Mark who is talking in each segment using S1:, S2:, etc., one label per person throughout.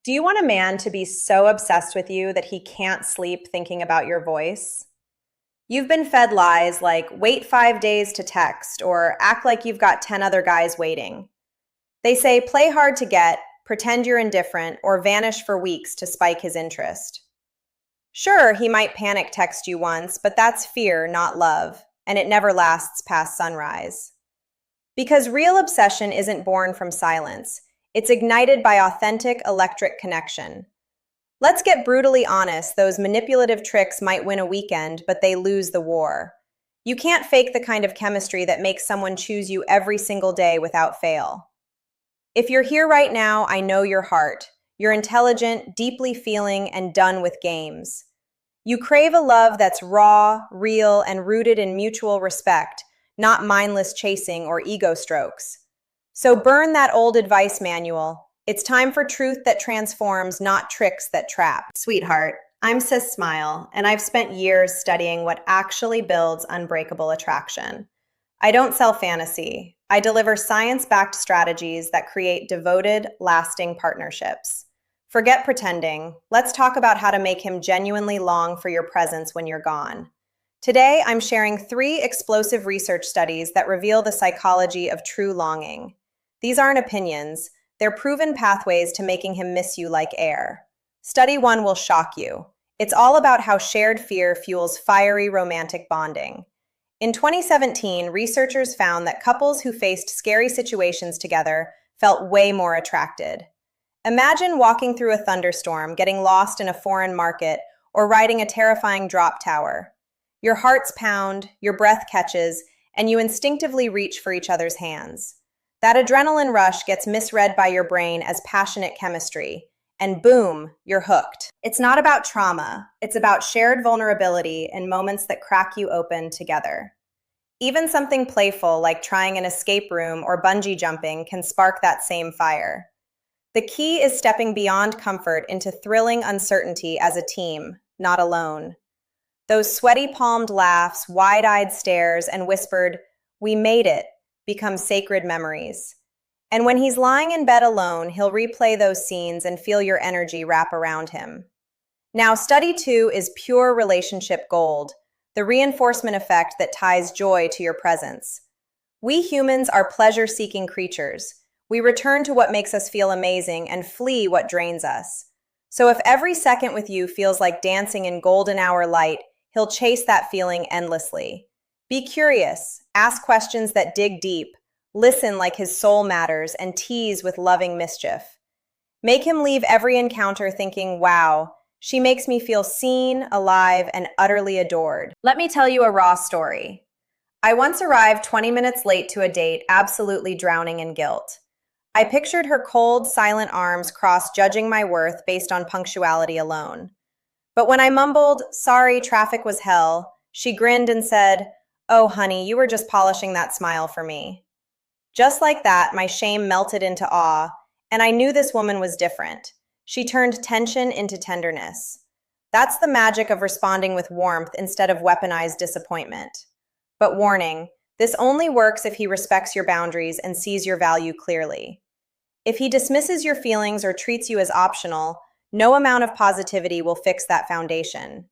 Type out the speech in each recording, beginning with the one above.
S1: Do you want a man to be so obsessed with you that he can't sleep thinking about your voice? You've been fed lies like wait 5 days to text or act like you've got 10 other guys waiting. They say play hard to get, pretend you're indifferent, or vanish for weeks to spike his interest. Sure, he might panic text you once, but that's fear, not love, and it never lasts past sunrise. Because real obsession isn't born from silence, it's ignited by authentic electric connection. Let's get brutally honest, those manipulative tricks might win a weekend, but they lose the war. You can't fake the kind of chemistry that makes someone choose you every single day without fail. If you're here right now, I know your heart. You're intelligent, deeply feeling, and done with games. You crave a love that's raw, real, and rooted in mutual respect, not mindless chasing or ego strokes. So burn that old advice manual. It's time for truth that transforms, not tricks that trap. Sweetheart, I'm Sis Smile, and I've spent years studying what actually builds unbreakable attraction. I don't sell fantasy. I deliver science-backed strategies that create devoted, lasting partnerships. Forget pretending. Let's talk about how to make him genuinely long for your presence when you're gone. Today, I'm sharing 3 explosive research studies that reveal the psychology of true longing. These aren't opinions. They're proven pathways to making him miss you like air. Study 1 will shock you. It's all about how shared fear fuels fiery romantic bonding. In 2017, researchers found that couples who faced scary situations together felt way more attracted. Imagine walking through a thunderstorm, getting lost in a foreign market, or riding a terrifying drop tower. Your hearts pound, your breath catches, and you instinctively reach for each other's hands. That adrenaline rush gets misread by your brain as passionate chemistry, and boom, you're hooked. It's not about trauma, it's about shared vulnerability in moments that crack you open together. Even something playful like trying an escape room or bungee jumping can spark that same fire. The key is stepping beyond comfort into thrilling uncertainty as a team, not alone. Those sweaty palmed laughs, wide-eyed stares, and whispered, "We made it," become sacred memories. And when he's lying in bed alone, he'll replay those scenes and feel your energy wrap around him. Now, study 2 is pure relationship gold, the reinforcement effect that ties joy to your presence. We humans are pleasure-seeking creatures. We return to what makes us feel amazing and flee what drains us. So if every second with you feels like dancing in golden hour light, he'll chase that feeling endlessly. Be curious, ask questions that dig deep, listen like his soul matters, and tease with loving mischief. Make him leave every encounter thinking, wow, she makes me feel seen, alive, and utterly adored. Let me tell you a raw story. I once arrived 20 minutes late to a date, absolutely drowning in guilt. I pictured her cold, silent arms crossed, judging my worth based on punctuality alone. But when I mumbled, "Sorry, traffic was hell," she grinned and said, "Oh, honey, you were just polishing that smile for me." Just like that, my shame melted into awe, and I knew this woman was different. She turned tension into tenderness. That's the magic of responding with warmth instead of weaponized disappointment. But warning, this only works if he respects your boundaries and sees your value clearly. If he dismisses your feelings or treats you as optional, no amount of positivity will fix that foundation.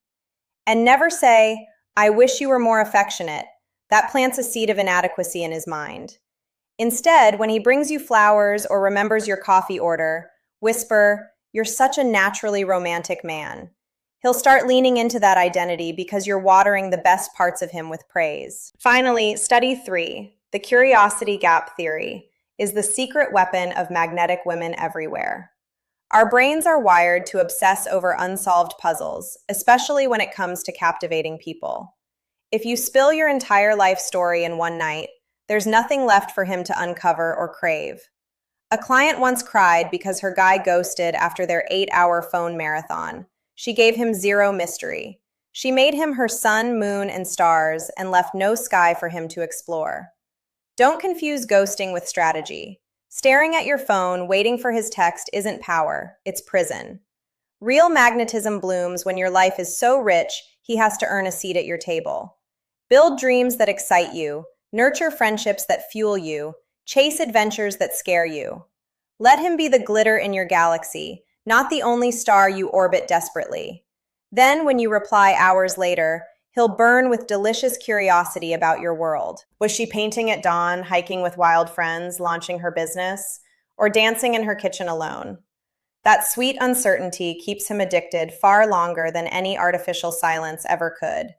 S1: And never say, "I wish you were more affectionate." That plants a seed of inadequacy in his mind. Instead, when he brings you flowers or remembers your coffee order, whisper, "You're such a naturally romantic man." He'll start leaning into that identity because you're watering the best parts of him with praise. Finally, study 3, the curiosity gap theory, is the secret weapon of magnetic women everywhere. Our brains are wired to obsess over unsolved puzzles, especially when it comes to captivating people. If you spill your entire life story in one night, there's nothing left for him to uncover or crave. A client once cried because her guy ghosted after their 8-hour phone marathon. She gave him zero mystery. She made him her sun, moon, and stars and left no sky for him to explore. Don't confuse ghosting with strategy. Staring at your phone, waiting for his text isn't power, it's prison. Real magnetism blooms when your life is so rich, he has to earn a seat at your table. Build dreams that excite you, nurture friendships that fuel you, chase adventures that scare you. Let him be the glitter in your galaxy, not the only star you orbit desperately. Then, when you reply hours later, he'll burn with delicious curiosity about your world. Was she painting at dawn, hiking with wild friends, launching her business, or dancing in her kitchen alone? That sweet uncertainty keeps him addicted far longer than any artificial silence ever could.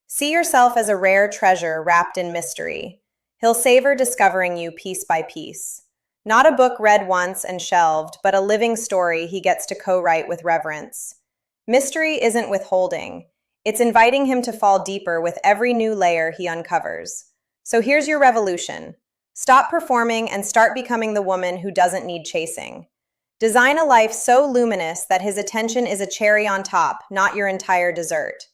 S1: See yourself as a rare treasure wrapped in mystery. He'll savor discovering you piece by piece. Not a book read once and shelved, but a living story he gets to co-write with reverence. Mystery isn't withholding. It's inviting him to fall deeper with every new layer he uncovers. So here's your revolution. Stop performing and start becoming the woman who doesn't need chasing. Design a life so luminous that his attention is a cherry on top, not your entire dessert.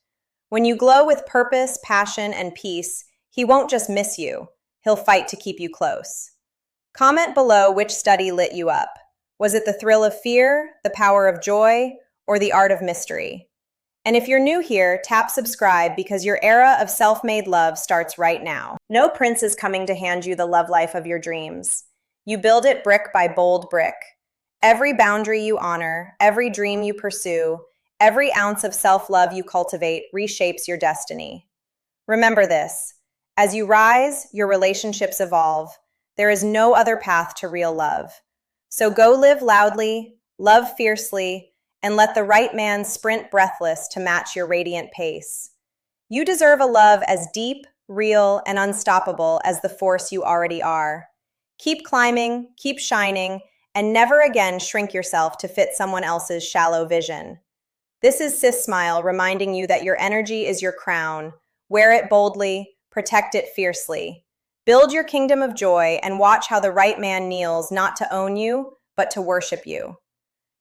S1: When you glow with purpose, passion, and peace, he won't just miss you. He'll fight to keep you close. Comment below which study lit you up. Was it the thrill of fear, the power of joy, or the art of mystery? And if you're new here, tap subscribe because your era of self-made love starts right now. No prince is coming to hand you the love life of your dreams. You build it brick by bold brick. Every boundary you honor, every dream you pursue, every ounce of self-love you cultivate reshapes your destiny. Remember this, as you rise, your relationships evolve. There is no other path to real love. So go live loudly, love fiercely, and let the right man sprint breathless to match your radiant pace. You deserve a love as deep, real, and unstoppable as the force you already are. Keep climbing, keep shining, and never again shrink yourself to fit someone else's shallow vision. This is Sis Smile reminding you that your energy is your crown. Wear it boldly, protect it fiercely. Build your kingdom of joy and watch how the right man kneels not to own you, but to worship you.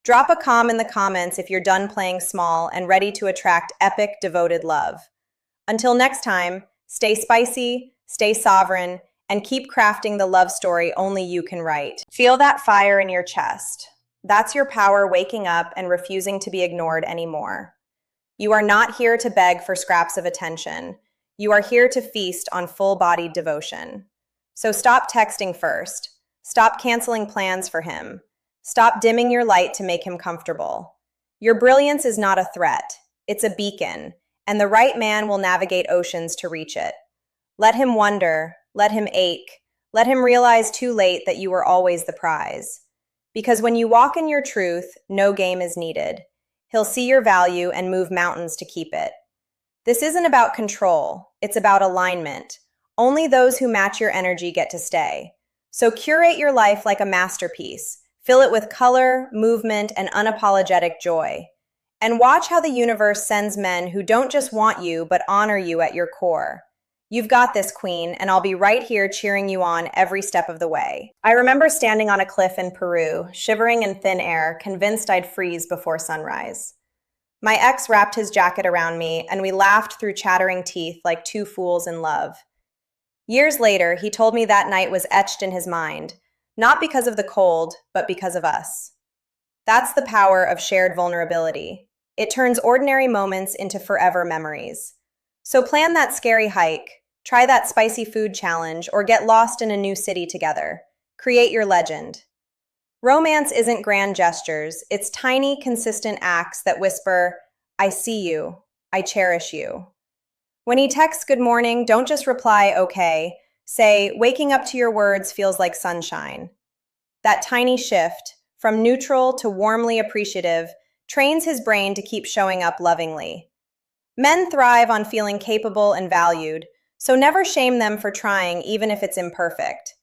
S1: Drop a in the comments if you're done playing small and ready to attract epic, devoted love. Until next time, stay spicy, stay sovereign, and keep crafting the love story only you can write. Feel that fire in your chest. That's your power waking up and refusing to be ignored anymore. You are not here to beg for scraps of attention. You are here to feast on full-bodied devotion. So stop texting first. Stop canceling plans for him. Stop dimming your light to make him comfortable. Your brilliance is not a threat. It's a beacon, and the right man will navigate oceans to reach it. Let him wonder, let him ache, let him realize too late that you were always the prize. Because when you walk in your truth, no game is needed. He'll see your value and move mountains to keep it. This isn't about control, it's about alignment. Only those who match your energy get to stay. So curate your life like a masterpiece. Fill it with color, movement, and unapologetic joy. And watch how the universe sends men who don't just want you, but honor you at your core. You've got this, queen, and I'll be right here cheering you on every step of the way. I remember standing on a cliff in Peru, shivering in thin air, convinced I'd freeze before sunrise. My ex wrapped his jacket around me, and we laughed through chattering teeth like two fools in love. Years later, he told me that night was etched in his mind, not because of the cold, but because of us. That's the power of shared vulnerability. It turns ordinary moments into forever memories. So plan that scary hike, try that spicy food challenge, or get lost in a new city together. Create your legend. Romance isn't grand gestures, it's tiny, consistent acts that whisper, I see you, I cherish you. When he texts good morning, don't just reply, okay. Say, waking up to your words feels like sunshine. That tiny shift, from neutral to warmly appreciative, trains his brain to keep showing up lovingly. Men thrive on feeling capable and valued, so never shame them for trying even if it's imperfect.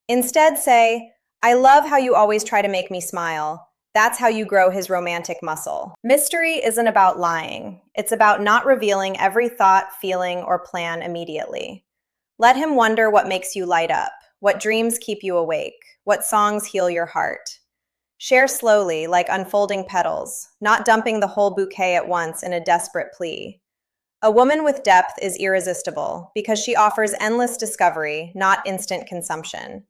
S1: Instead say, I love how you always try to make me smile. That's how you grow his romantic muscle. Mystery isn't about lying. It's about not revealing every thought, feeling, or plan immediately. Let him wonder what makes you light up, what dreams keep you awake, what songs heal your heart. Share slowly, like unfolding petals, not dumping the whole bouquet at once in a desperate plea. A woman with depth is irresistible because she offers endless discovery, not instant consumption.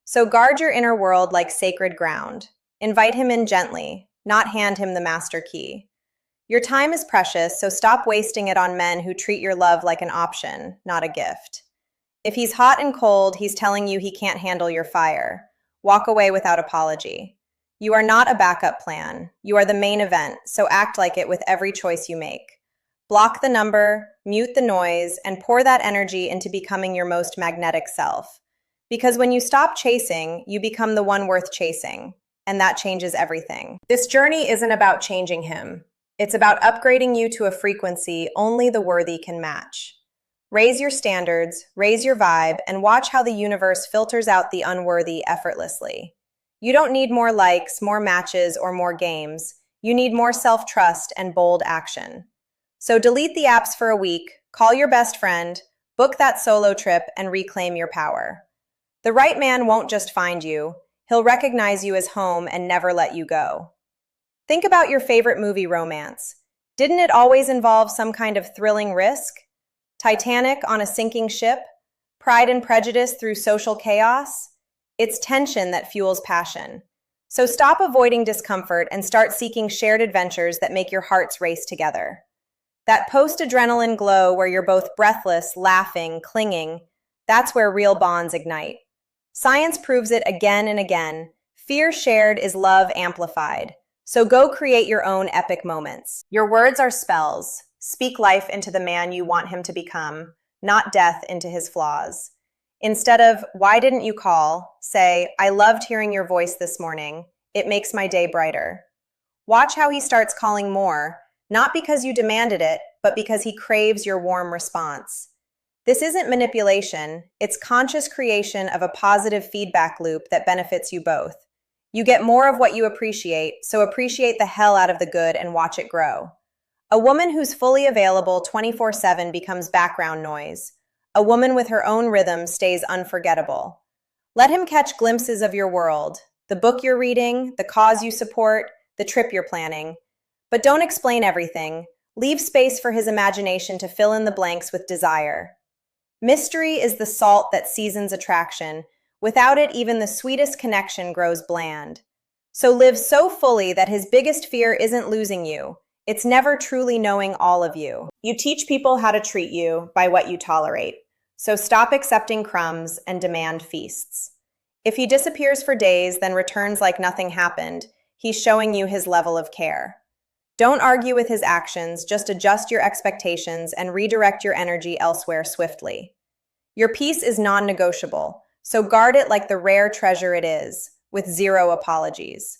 S1: So guard your inner world like sacred ground. Invite him in gently, not hand him the master key. Your time is precious, so stop wasting it on men who treat your love like an option, not a gift. If he's hot and cold, he's telling you he can't handle your fire. Walk away without apology. You are not a backup plan. You are the main event, so act like it with every choice you make. Block the number, mute the noise, and pour that energy into becoming your most magnetic self. Because when you stop chasing, you become the one worth chasing, and that changes everything. This journey isn't about changing him. It's about upgrading you to a frequency only the worthy can match. Raise your standards, raise your vibe, and watch how the universe filters out the unworthy effortlessly. You don't need more likes, more matches, or more games. You need more self-trust and bold action. So delete the apps for a week, call your best friend, book that solo trip, and reclaim your power. The right man won't just find you, he'll recognize you as home and never let you go. Think about your favorite movie romance. Didn't it always involve some kind of thrilling risk? Titanic on a sinking ship? Pride and Prejudice through social chaos? It's tension that fuels passion. So stop avoiding discomfort and start seeking shared adventures that make your hearts race together. That post-adrenaline glow where you're both breathless, laughing, clinging, that's where real bonds ignite. Science proves it again and again. Fear shared is love amplified. So go create your own epic moments. Your words are spells. Speak life into the man you want him to become, not death into his flaws. Instead of, "Why didn't you call?" say, "I loved hearing your voice this morning. It makes my day brighter." Watch how he starts calling more, not because you demanded it, but because he craves your warm response. This isn't manipulation, it's conscious creation of a positive feedback loop that benefits you both. You get more of what you appreciate, so appreciate the hell out of the good and watch it grow. A woman who's fully available 24/7 becomes background noise. A woman with her own rhythm stays unforgettable. Let him catch glimpses of your world, the book you're reading, the cause you support, the trip you're planning. But don't explain everything. Leave space for his imagination to fill in the blanks with desire. Mystery is the salt that seasons attraction. Without it, even the sweetest connection grows bland. So live so fully that his biggest fear isn't losing you. It's never truly knowing all of you. You teach people how to treat you by what you tolerate. So stop accepting crumbs and demand feasts. If he disappears for days, then returns like nothing happened, he's showing you his level of care. Don't argue with his actions, just adjust your expectations and redirect your energy elsewhere swiftly. Your peace is non-negotiable, so guard it like the rare treasure it is, with zero apologies.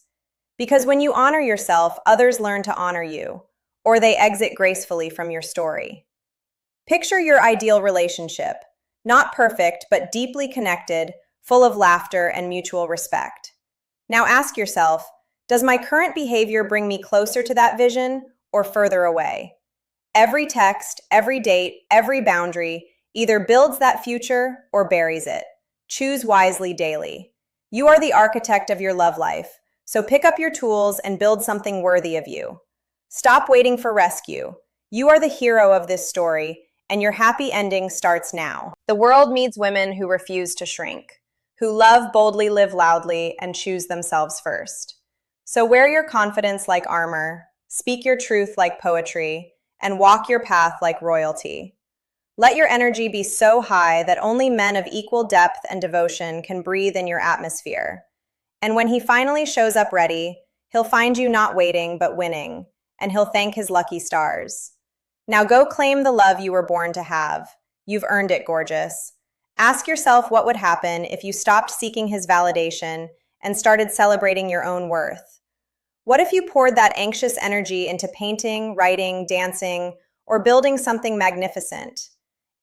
S1: Because when you honor yourself, others learn to honor you, or they exit gracefully from your story. Picture your ideal relationship, not perfect, but deeply connected, full of laughter and mutual respect. Now ask yourself, does my current behavior bring me closer to that vision or further away? Every text, every date, every boundary either builds that future or buries it. Choose wisely daily. You are the architect of your love life, so pick up your tools and build something worthy of you. Stop waiting for rescue. You are the hero of this story, and your happy ending starts now. The world needs women who refuse to shrink, who love boldly, live loudly, and choose themselves first. So wear your confidence like armor, speak your truth like poetry, and walk your path like royalty. Let your energy be so high that only men of equal depth and devotion can breathe in your atmosphere. And when he finally shows up ready, he'll find you not waiting, but winning, and he'll thank his lucky stars. Now go claim the love you were born to have. You've earned it, gorgeous. Ask yourself what would happen if you stopped seeking his validation and started celebrating your own worth. What if you poured that anxious energy into painting, writing, dancing, or building something magnificent?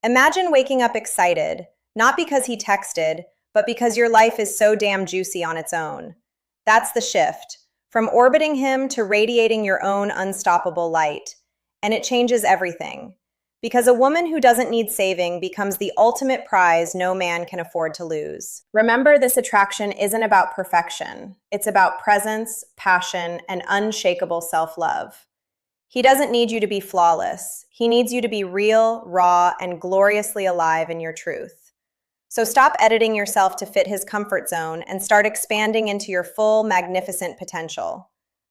S1: Imagine waking up excited, not because he texted, but because your life is so damn juicy on its own. That's the shift, from orbiting him to radiating your own unstoppable light. And it changes everything. Because a woman who doesn't need saving becomes the ultimate prize no man can afford to lose. Remember, this attraction isn't about perfection. It's about presence, passion, and unshakable self-love. He doesn't need you to be flawless. He needs you to be real, raw, and gloriously alive in your truth. So stop editing yourself to fit his comfort zone and start expanding into your full, magnificent potential.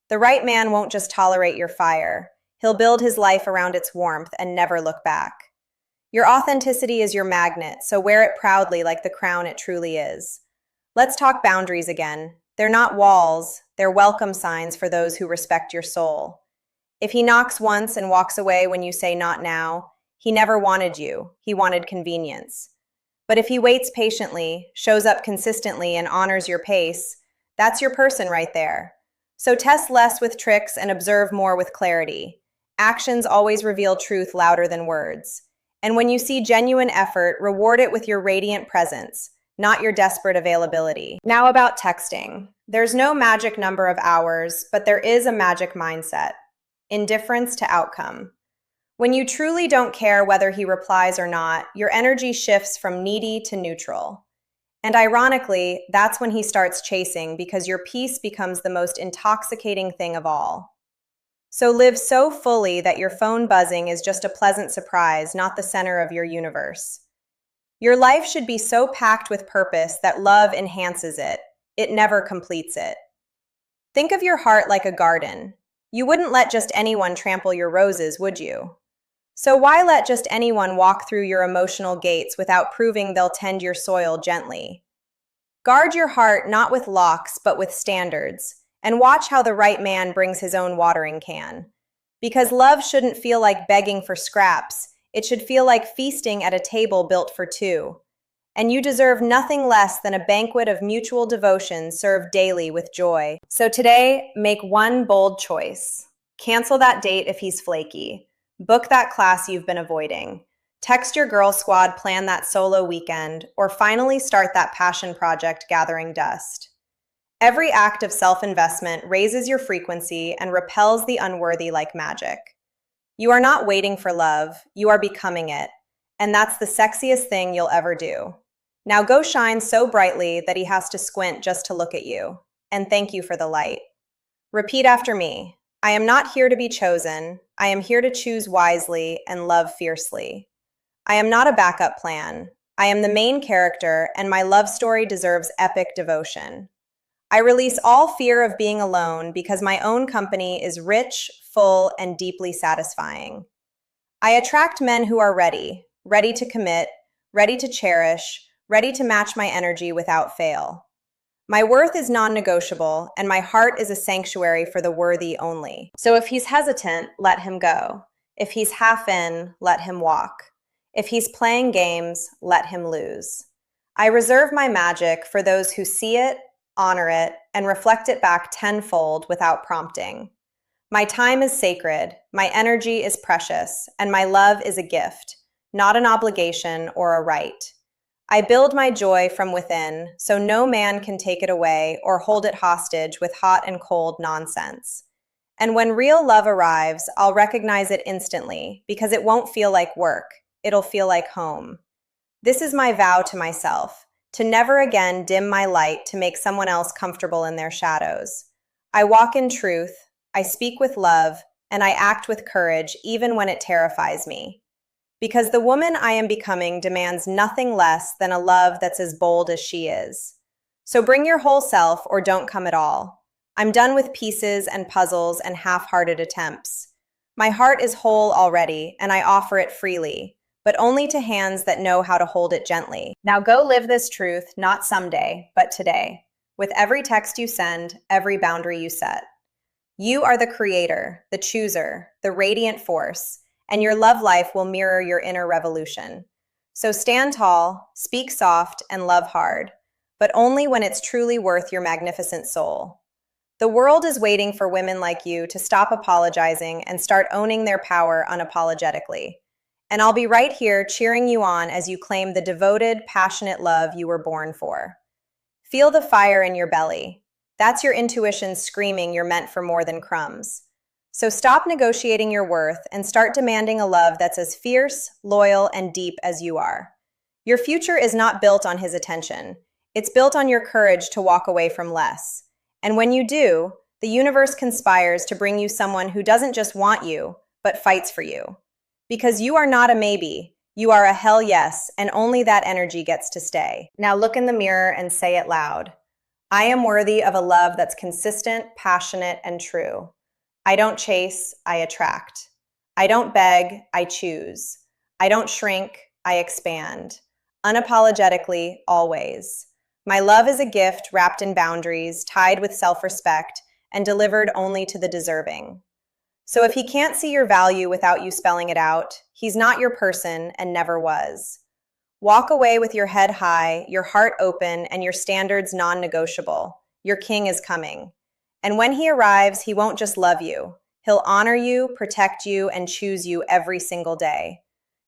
S1: The right man won't just tolerate your fire. He'll build his life around its warmth and never look back. Your authenticity is your magnet, so wear it proudly like the crown it truly is. Let's talk boundaries again. They're not walls, They're welcome signs for those who respect your soul. If he knocks once and walks away when you say not now, he never wanted you. He wanted convenience. But if he waits patiently, shows up consistently, and honors your pace, that's your person right there. So test less with tricks and observe more with clarity. Actions always reveal truth louder than words. And when you see genuine effort, reward it with your radiant presence, not your desperate availability. Now about texting. There's no magic number of hours, but there is a magic mindset: indifference to outcome. When you truly don't care whether he replies or not, your energy shifts from needy to neutral. And ironically, that's when he starts chasing, because your peace becomes the most intoxicating thing of all. So live so fully that your phone buzzing is just a pleasant surprise, not the center of your universe. Your life should be so packed with purpose that love enhances it. It never completes it. Think of your heart like a garden. You wouldn't let just anyone trample your roses, would you? So why let just anyone walk through your emotional gates without proving they'll tend your soil gently? Guard your heart not with locks, but with standards, and watch how the right man brings his own watering can. Because love shouldn't feel like begging for scraps. It should feel like feasting at a table built for two. And you deserve nothing less than a banquet of mutual devotion served daily with joy. So today, make one bold choice. Cancel that date if he's flaky. Book that class you've been avoiding. Text your girl squad, plan that solo weekend, or finally start that passion project gathering dust. Every act of self-investment raises your frequency and repels the unworthy like magic. You are not waiting for love, you are becoming it. And that's the sexiest thing you'll ever do. Now go shine so brightly that he has to squint just to look at you. And thank you for the light. Repeat after me. I am not here to be chosen. I am here to choose wisely and love fiercely. I am not a backup plan. I am the main character, and my love story deserves epic devotion. I release all fear of being alone because my own company is rich, full, and deeply satisfying. I attract men who are ready, ready to commit, ready to cherish, ready to match my energy without fail. My worth is non-negotiable, and my heart is a sanctuary for the worthy only. So if he's hesitant, let him go. If he's half in, let him walk. If he's playing games, let him lose. I reserve my magic for those who see it, honor it, and reflect it back tenfold without prompting. My time is sacred, my energy is precious, and my love is a gift, not an obligation or a right. I build my joy from within, so no man can take it away or hold it hostage with hot and cold nonsense. And when real love arrives, I'll recognize it instantly, because it won't feel like work, it'll feel like home. This is my vow to myself, to never again dim my light to make someone else comfortable in their shadows. I walk in truth, I speak with love, and I act with courage even when it terrifies me. Because the woman I am becoming demands nothing less than a love that's as bold as she is. So bring your whole self or don't come at all. I'm done with pieces and puzzles and half-hearted attempts. My heart is whole already, and I offer it freely, but only to hands that know how to hold it gently. Now go live this truth, not someday, but today, with every text you send, every boundary you set. You are the creator, the chooser, the radiant force, and your love life will mirror your inner revolution. So stand tall, speak soft, and love hard, but only when it's truly worth your magnificent soul. The world is waiting for women like you to stop apologizing and start owning their power unapologetically. And I'll be right here cheering you on as you claim the devoted, passionate love you were born for. Feel the fire in your belly. That's your intuition screaming you're meant for more than crumbs. So stop negotiating your worth and start demanding a love that's as fierce, loyal, and deep as you are. Your future is not built on his attention. It's built on your courage to walk away from less. And when you do, the universe conspires to bring you someone who doesn't just want you, but fights for you. Because you are not a maybe, you are a hell yes, and only that energy gets to stay. Now look in the mirror and say it loud. I am worthy of a love that's consistent, passionate, and true. I don't chase, I attract. I don't beg, I choose. I don't shrink, I expand. Unapologetically, always. My love is a gift wrapped in boundaries, tied with self-respect, and delivered only to the deserving. So if he can't see your value without you spelling it out, he's not your person and never was. Walk away with your head high, your heart open, and your standards non-negotiable. Your king is coming. And when he arrives, he won't just love you. He'll honor you, protect you, and choose you every single day.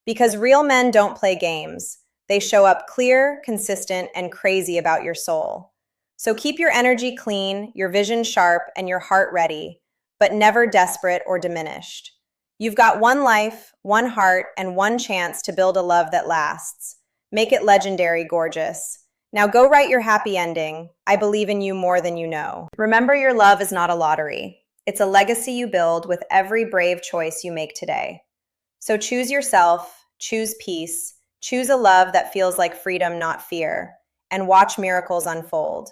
S1: Because real men don't play games. They show up clear, consistent, and crazy about your soul. So keep your energy clean, your vision sharp, and your heart ready, but never desperate or diminished. You've got one life, one heart, and one chance to build a love that lasts. Make it legendary, gorgeous. Now go write your happy ending. I believe in you more than you know. Remember, your love is not a lottery. It's a legacy you build with every brave choice you make today. So choose yourself, choose peace, choose a love that feels like freedom, not fear, and watch miracles unfold.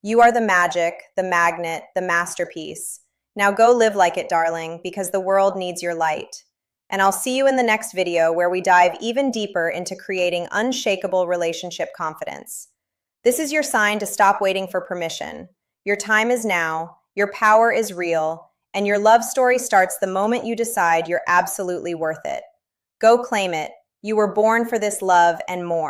S1: You are the magic, the magnet, the masterpiece. Now go live like it, darling, because the world needs your light. And I'll see you in the next video where we dive even deeper into creating unshakable relationship confidence. This is your sign to stop waiting for permission. Your time is now, your power is real, and your love story starts the moment you decide you're absolutely worth it. Go claim it. You were born for this love and more.